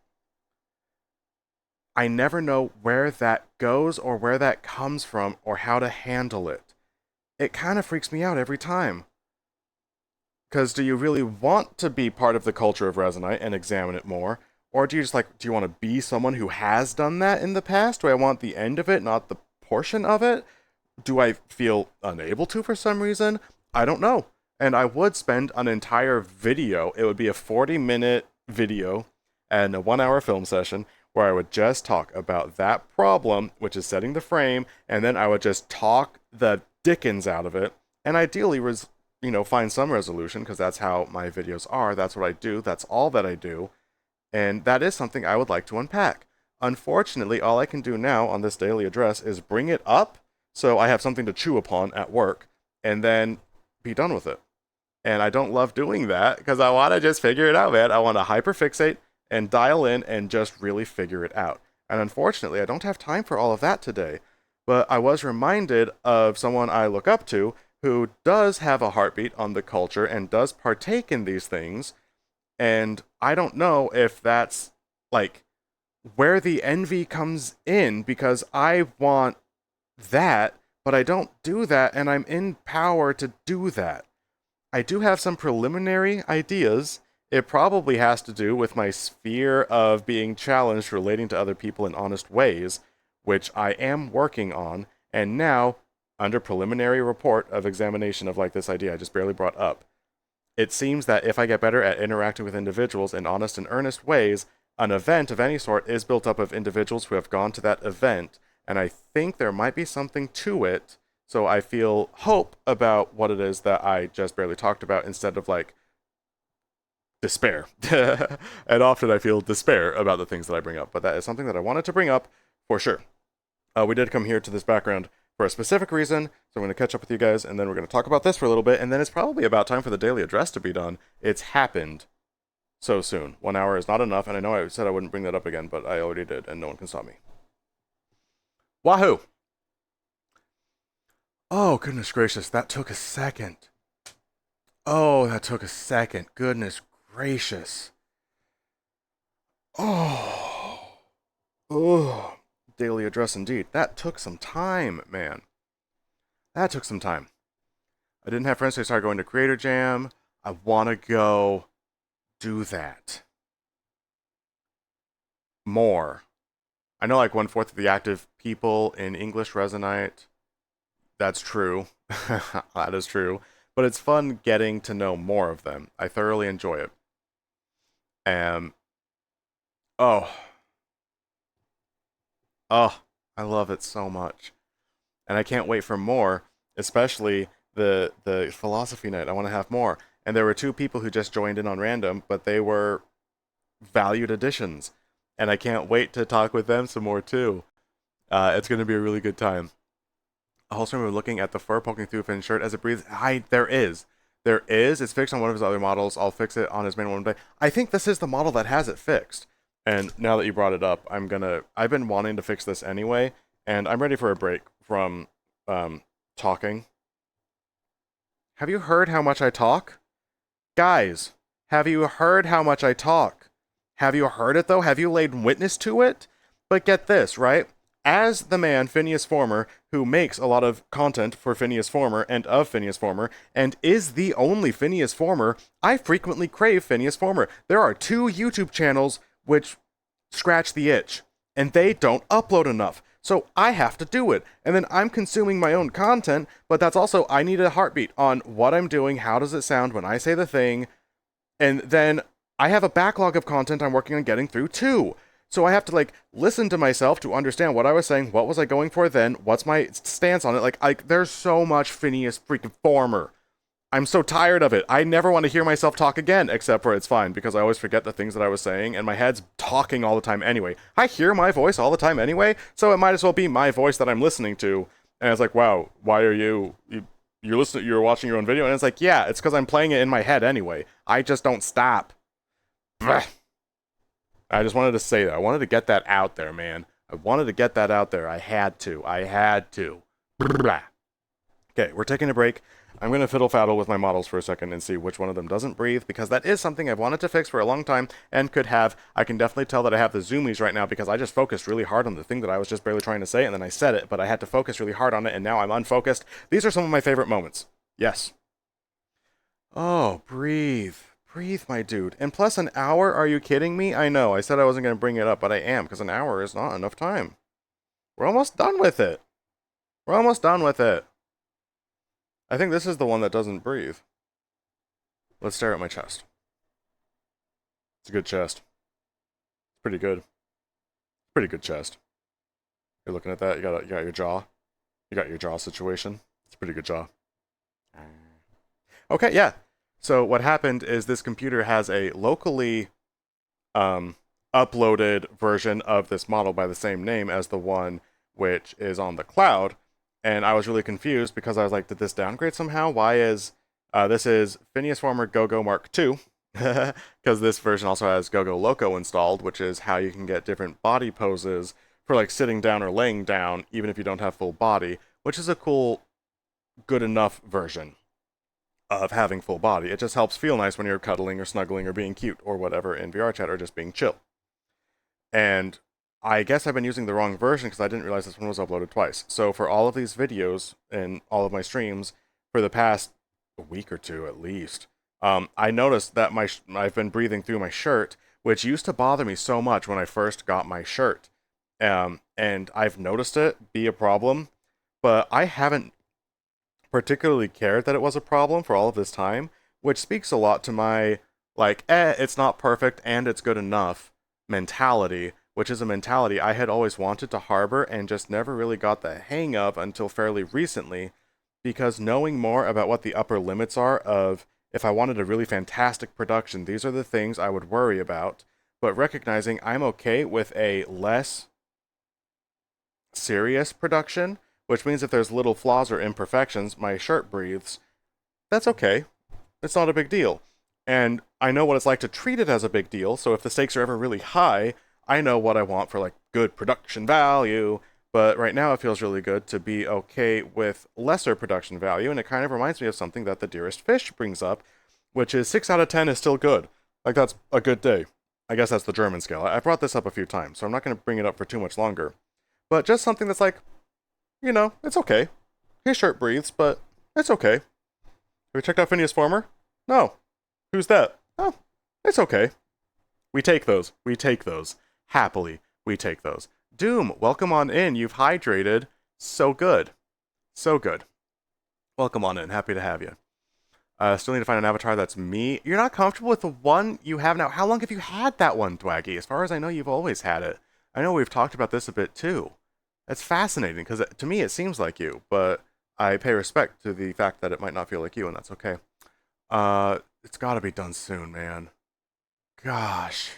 I never know where that goes or where that comes from or how to handle it. It kind of freaks me out every time. Because do you really want to be part of the culture of Resonite and examine it more? Or do you just do you want to be someone who has done that in the past? Do I want the end of it, not the portion of it? Do I feel unable to for some reason? I don't know. And I would spend an entire video, it would be a 40-minute video and a 1-hour film session where I would just talk about that problem, which is setting the frame, and then I would just talk the dickens out of it, and ideally find some resolution, because that's how my videos are. That's what I do. That's all that I do. And that is something I would like to unpack. Unfortunately, all I can do now on this daily address is bring it up so I have something to chew upon at work and then be done with it. And I don't love doing that because I want to just figure it out, man. I want to hyperfixate and dial in and just really figure it out. And unfortunately, I don't have time for all of that today. But I was reminded of someone I look up to who does have a heartbeat on the culture and does partake in these things. And I don't know if that's where the envy comes in, because I want that, but I don't do that, and I'm in power to do that. I do have some preliminary ideas. It probably has to do with my sphere of being challenged relating to other people in honest ways, which I am working on, and now, under preliminary report of examination of this idea I just barely brought up, it seems that if I get better at interacting with individuals in honest and earnest ways, an event of any sort is built up of individuals who have gone to that event, and I think there might be something to it, so I feel hope about what it is that I just barely talked about instead of despair. And often I feel despair about the things that I bring up, but that is something that I wanted to bring up for sure. We did come here to this background for a specific reason, so I'm going to catch up with you guys, and then we're going to talk about this for a little bit, and then it's probably about time for the daily address to be done. It's happened so soon. 1 hour is not enough, and I know I said I wouldn't bring that up again, but I already did, and no one can stop me. Wahoo! Oh, goodness gracious, that took a second. Oh, that took a second. Goodness gracious. Oh. Oh. Daily address indeed. That took some time, man. That took some time. I didn't have friends, so I started going to Creator Jam. I want to go do that. More. I know 1/4 of the active people in English Resonite. That's true. That is true. But it's fun getting to know more of them. I thoroughly enjoy it. Oh, I love it so much. And I can't wait for more, especially the philosophy night. I want to have more. And there were 2 people who just joined in on random, but they were valued additions. And I can't wait to talk with them some more too. It's going to be a really good time. I also remember looking at the fur poking through Finn's shirt as it breathes. There is. There is. It's fixed on one of his other models. I'll fix it on his main one day. I think this is the model that has it fixed. And now that you brought it up, I've been wanting to fix this anyway, and I'm ready for a break from talking. Have you heard how much I talk? Guys, have you heard how much I talk? Have you heard it though? Have you laid witness to it? But get this, right? as the man, Finneas Former, who makes a lot of content for Finneas Former and of Finneas Former, and is the only Finneas Former, I frequently crave Finneas Former. There are 2 YouTube channels which scratch the itch, and they don't upload enough. So I have to do it. And then I'm consuming my own content, but that's also, I need a heartbeat on what I'm doing, how does it sound when I say the thing, and then I have a backlog of content I'm working on getting through too. So I have to listen to myself to understand what I was saying, what was I going for then, what's my stance on it. There's so much Finneas freaking Former. I'm so tired of it. I never want to hear myself talk again, except for it's fine, because I always forget the things that I was saying, and my head's talking all the time anyway. I hear my voice all the time anyway, so it might as well be my voice that I'm listening to. And it's like, wow, why are you're listening, you're watching your own video? And it's like, yeah, it's because I'm playing it in my head anyway. I just don't stop. Blech. I just wanted to say that. I wanted to get that out there, man. I wanted to get that out there. I had to. Okay, we're taking a break. I'm going to fiddle-faddle with my models for a second and see which one of them doesn't breathe, because that is something I've wanted to fix for a long time and could have. I can definitely tell that I have the zoomies right now because I just focused really hard on the thing that I was just barely trying to say, and then I said it, but I had to focus really hard on it, and now I'm unfocused. These are some of my favorite moments. Yes. Oh, breathe. Breathe, my dude. And plus an hour? Are you kidding me? I know. I said I wasn't going to bring it up, but I am, because an hour is not enough time. We're almost done with it. We're almost done with it. I think this is the one that doesn't breathe. Let's stare at my chest. It's a good chest. It's pretty good. Pretty good chest. You're looking at that. You got your jaw. You got your jaw situation. It's a pretty good jaw. Okay, yeah. So what happened is this computer has a locally uploaded version of this model by the same name as the one which is on the cloud. And I was really confused because I was like, did this downgrade somehow? Why is... this is Finneas Former Go-Go Mark II. Because this version also has Go-Go Loco installed, which is how you can get different body poses for sitting down or laying down, even if you don't have full body, which is a cool, good enough version of having full body. It just helps feel nice when you're cuddling or snuggling or being cute or whatever in VR chat or just being chill. And I guess I've been using the wrong version because I didn't realize this one was uploaded twice. So for all of these videos and all of my streams for the past week or two at least, I noticed that I've been breathing through my shirt, which used to bother me so much when I first got my shirt. And I've noticed it be a problem, but I haven't particularly cared that it was a problem for all of this time, which speaks a lot to my, it's not perfect and it's good enough mentality, which is a mentality I had always wanted to harbor and just never really got the hang of until fairly recently, because knowing more about what the upper limits are of, if I wanted a really fantastic production, these are the things I would worry about, but recognizing I'm okay with a less serious production, which means if there's little flaws or imperfections, my shirt breathes, that's okay. It's not a big deal. And I know what it's like to treat it as a big deal, so if the stakes are ever really high, I know what I want for good production value, but right now it feels really good to be okay with lesser production value, and it kind of reminds me of something that the Dearest Fish brings up, which is 6 out of 10 is still good. That's a good day. I guess that's the German scale. I brought this up a few times, so I'm not going to bring it up for too much longer. But just something that's it's okay. His shirt breathes, but it's okay. Have you checked out Finneas Former? No. Who's that? Oh, it's okay. We take those. We take those. Happily, we take those. Doom, welcome on in. You've hydrated. So good. So good. Welcome on in. Happy to have you. Still need to find an avatar that's me. You're not comfortable with the one you have now. How long have you had that one, Dwaggy? As far as I know, you've always had it. I know we've talked about this a bit too. That's fascinating, because to me it seems like you, but I pay respect to the fact that it might not feel like you, and that's okay. It's gotta be done soon, man. Gosh.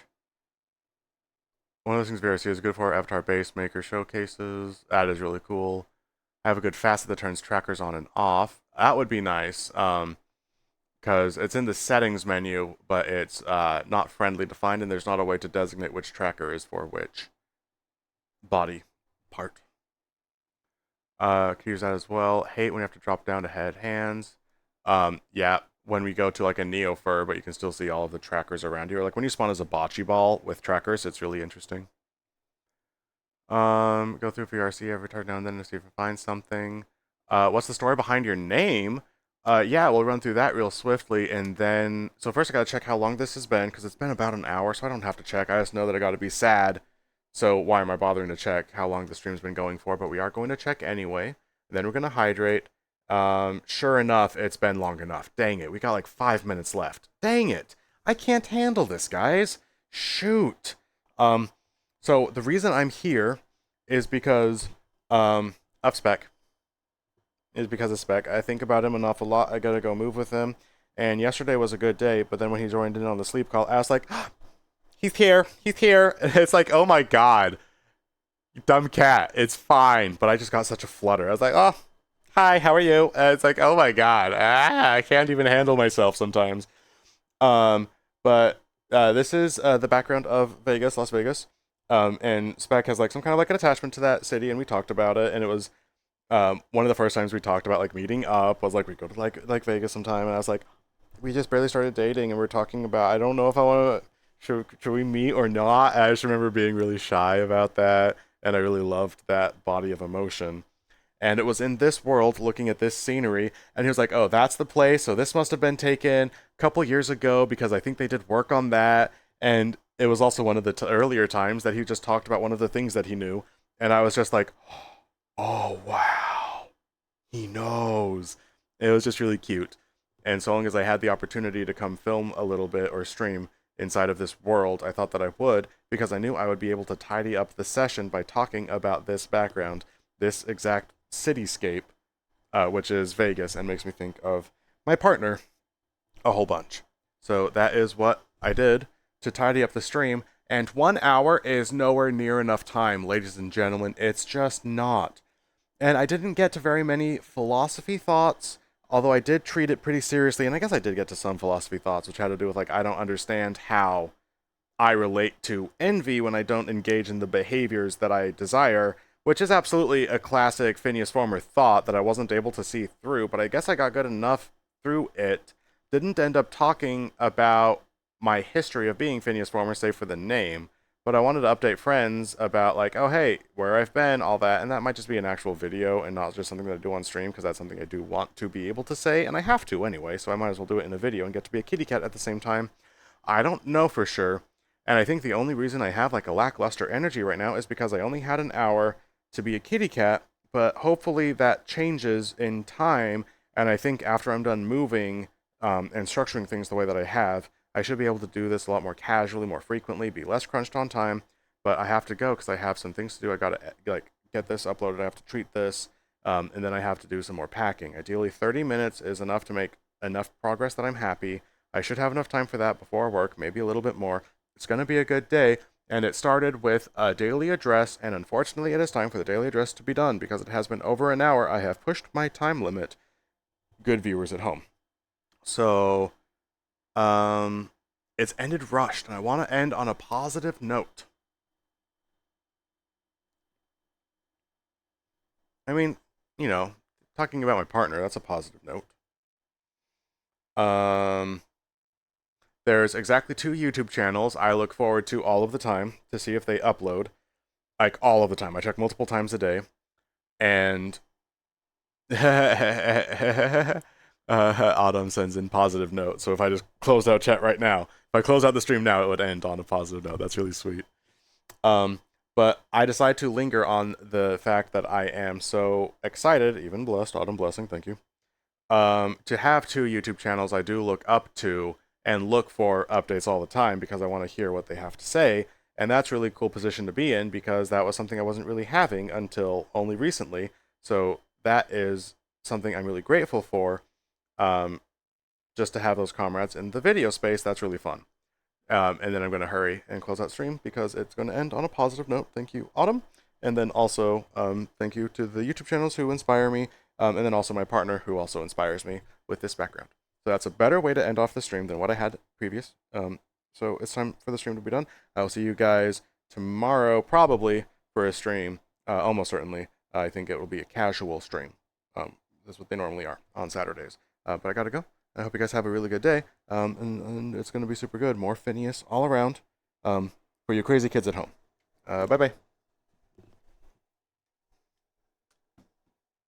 One of those things VRC is good for Avatar Base Maker showcases. That is really cool. I have a good facet that turns trackers on and off. That would be nice, because it's in the settings menu, but it's not friendly to find, and there's not a way to designate which tracker is for which body part. Can use that as well. Hate when you have to drop down to head hands. Yeah, when we go to a Neo Fur, but you can still see all of the trackers around you. Or when you spawn as a bocce ball with trackers, it's really interesting. Go through VRC every time now and then to see if I find something. What's the story behind your name? Yeah, we'll run through that real swiftly, and then so first I gotta check how long this has been because it's been about an hour, so I don't have to check. I just know that I gotta be sad. So why am I bothering to check how long the stream's been going for? But we are going to check anyway. Then we're gonna hydrate. Sure enough, it's been long enough. Dang it, we got like 5 minutes left. Dang it, I can't handle this, guys. Shoot. Um, so the reason I'm here is because of Spec. Is because of Spec. I think about him an awful lot. I gotta go move with him. And yesterday was a good day, but then when he joined in on the sleep call, I was like, he's here, he's here. And it's like, oh my god, you dumb cat, it's fine. But I just got such a flutter. I was like, oh, hi, how are you? And it's like, oh my god, I can't even handle myself sometimes. Um, but this is the background of Vegas, Las Vegas. And Spec has like some kind of like an attachment to that city, and we talked about it, and it was one of the first times we talked about like meeting up was like we go to like Vegas sometime, and I was like, we just barely started dating, and we're talking about I don't know if I want to should we meet or not. And I just remember being really shy about that, and I really loved that body of emotion. And it was in this world looking at this scenery, and he was like, oh, that's the place, so this must have been taken a couple years ago because I think they did work on that. And it was also one of the earlier times that he just talked about one of the things that he knew, and I was just like, oh wow, he knows. It was just really cute. And so long as I had the opportunity to come film a little bit or stream inside of this world, I thought that I would, because I knew I would be able to tidy up the session by talking about this background, this exact cityscape, which is Vegas, and makes me think of my partner a whole bunch. So that is what I did to tidy up the stream. And 1 hour is nowhere near enough time, ladies and gentlemen. It's just not. And I didn't get to very many philosophy thoughts, although I did treat it pretty seriously. And I guess I did get to some philosophy thoughts, which had to do with like, I don't understand how I relate to envy when I don't engage in the behaviors that I desire, which is absolutely a classic Finneas Former thought that I wasn't able to see through, but I guess I got good enough through it. Didn't end up talking about my history of being Finneas Former, save for the name, but I wanted to update friends about like, oh hey, where I've been, all that, and that might just be an actual video and not just something that I do on stream, because that's something I do want to be able to say, and I have to anyway, so I might as well do it in a video and get to be a kitty cat at the same time. I don't know for sure, and I think the only reason I have like a lackluster energy right now is because I only had an hour to be a kitty cat, but hopefully that changes in time, and I think after I'm done moving and structuring things the way that I have, I should be able to do this a lot more casually, more frequently, be less crunched on time. But I have to go because I have some things to do. I gotta like get this uploaded. I have to treat this, and then I have to do some more packing. Ideally, 30 minutes is enough to make enough progress that I'm happy. I should have enough time for that before work, maybe a little bit more. It's gonna be a good day, and it started with a daily address, and unfortunately, it is time for the daily address to be done because it has been over an hour. I have pushed my time limit. Good viewers at home. So it's ended rushed, and I want to end on a positive note. I mean, you know, talking about my partner, that's a positive note. Um, there's exactly 2 YouTube channels I look forward to all of the time to see if they upload. Like, all of the time. I check multiple times a day. And Autumn sends in positive note. So if I just close out chat right now, if I close out the stream now, it would end on a positive note. That's really sweet. But I decide to linger on the fact that I am so excited, even blessed, Autumn blessing, thank you, to have 2 YouTube channels I do look up to and look for updates all the time because I want to hear what they have to say. And that's a really cool position to be in because that was something I wasn't really having until only recently. So that is something I'm really grateful for. Just to have those comrades in the video space, that's really fun. And then I'm going to hurry and close out stream because it's going to end on a positive note. Thank you, Autumn. And then also, thank you to the YouTube channels who inspire me. And then also my partner who also inspires me with this background. So that's a better way to end off the stream than what I had previous. So it's time for the stream to be done. I will see you guys tomorrow, probably, for a stream. Almost certainly. I think it will be a casual stream. That's what they normally are on Saturdays. But I gotta go. I hope you guys have a really good day. And it's going to be super good. More Finneas all around for you crazy kids at home. Bye-bye.